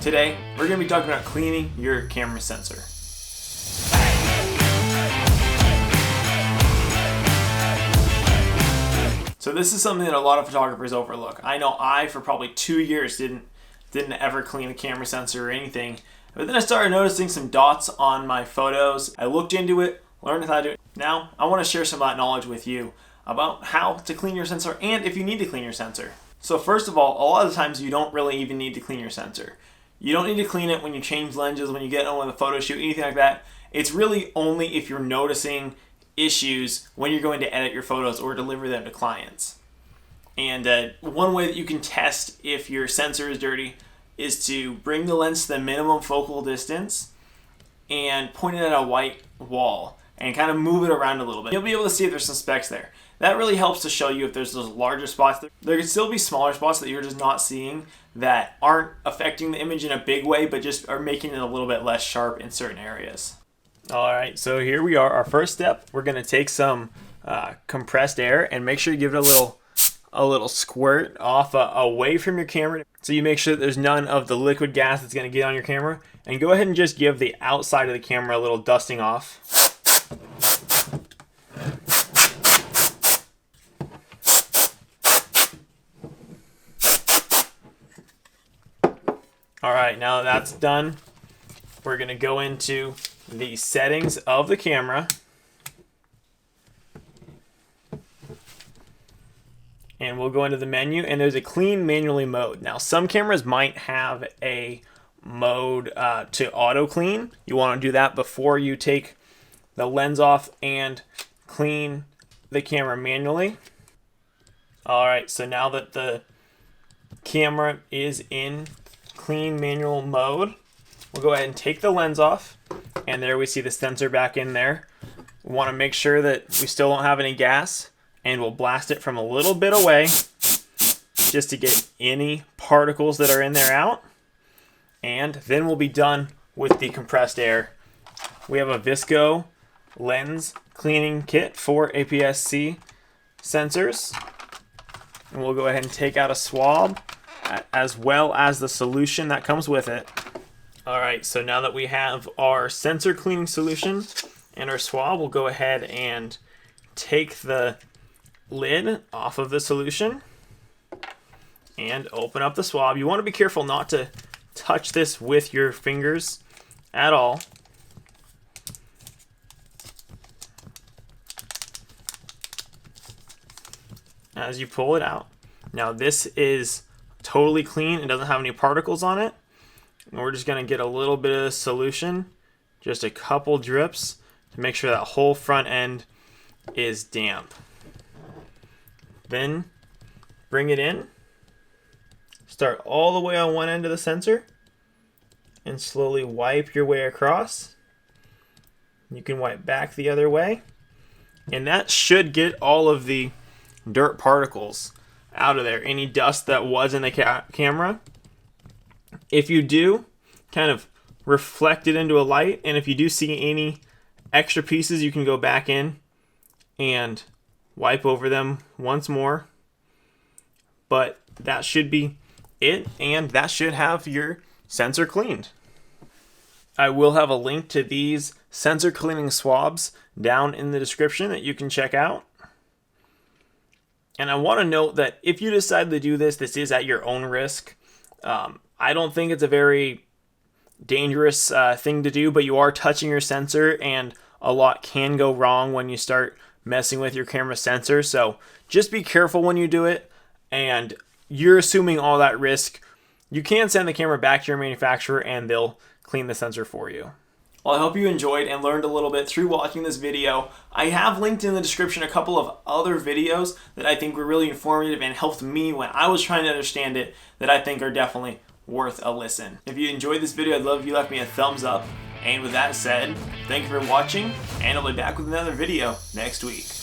Today, we're going to be talking about cleaning your camera sensor. So this is something that a lot of photographers overlook. I know I, for probably 2 years, didn't ever clean a camera sensor or anything. But then I started noticing some dots on my photos. I looked into it, learned how to do it. Now, I want to share some of that knowledge with you about how to clean your sensor and if you need to clean your sensor. So first of all, a lot of the times you don't really even need to clean your sensor. You don't need to clean it when you change lenses, when you get on with a photo shoot, anything like that. It's really only if you're noticing issues when you're going to edit your photos or deliver them to clients. And one way that you can test if your sensor is dirty is to bring the lens to the minimum focal distance and point it at a white wall and kind of move it around a little bit. You'll be able to see if there's some specks there. That really helps to show you if there's those larger spots. There could still be smaller spots that you're just not seeing that aren't affecting the image in a big way, but just are making it a little bit less sharp in certain areas. All right, so here we are. Our first step, we're gonna take some compressed air and make sure you give it a little squirt off away from your camera. So you make sure that there's none of the liquid gas that's gonna get on your camera. And go ahead and just give the outside of the camera a little dusting off. All right, now that that's done, we're gonna go into the settings of the camera. And we'll go into the menu, and there's a clean manually mode. Now, some cameras might have a mode to auto clean. You wanna do that before you take the lens off and clean the camera manually. All right, so now that the camera is in clean manual mode, we'll go ahead and take the lens off, and there we see the sensor back in there. We want to make sure that we still don't have any gas, and we'll blast it from a little bit away just to get any particles that are in there out, and then we'll be done with the compressed air. We have a Visco lens cleaning kit for APS-C sensors, and we'll go ahead and take out a swab as well as the solution that comes with it. All right, so now that we have our sensor cleaning solution and our swab, we'll go ahead and take the lid off of the solution and open up the swab. You want to be careful not to touch this with your fingers at all. As you pull it out. Now this is totally clean. It doesn't have any particles on it. And we're just going to get a little bit of solution, just a couple drips, to make sure that whole front end is damp. Then bring it in. Start all the way on one end of the sensor and slowly wipe your way across. You can wipe back the other way. And that should get all of the dirt particles out of there, any dust that was in the camera. If you do, kind of reflect it into a light, and if you do see any extra pieces, you can go back in and wipe over them once more. But that should be it, and that should have your sensor cleaned. I will have a link to these sensor cleaning swabs down in the description that you can check out. And I want to note that if you decide to do this, this is at your own risk. I don't think it's a very dangerous thing to do, but you are touching your sensor, and a lot can go wrong when you start messing with your camera sensor. So just be careful when you do it, and you're assuming all that risk. You can send the camera back to your manufacturer, and they'll clean the sensor for you. Well, I hope you enjoyed and learned a little bit through watching this video. I have linked in the description a couple of other videos that I think were really informative and helped me when I was trying to understand it, that I think are definitely worth a listen. If you enjoyed this video, I'd love if you left me a thumbs up. And with that said, thank you for watching, and I'll be back with another video next week.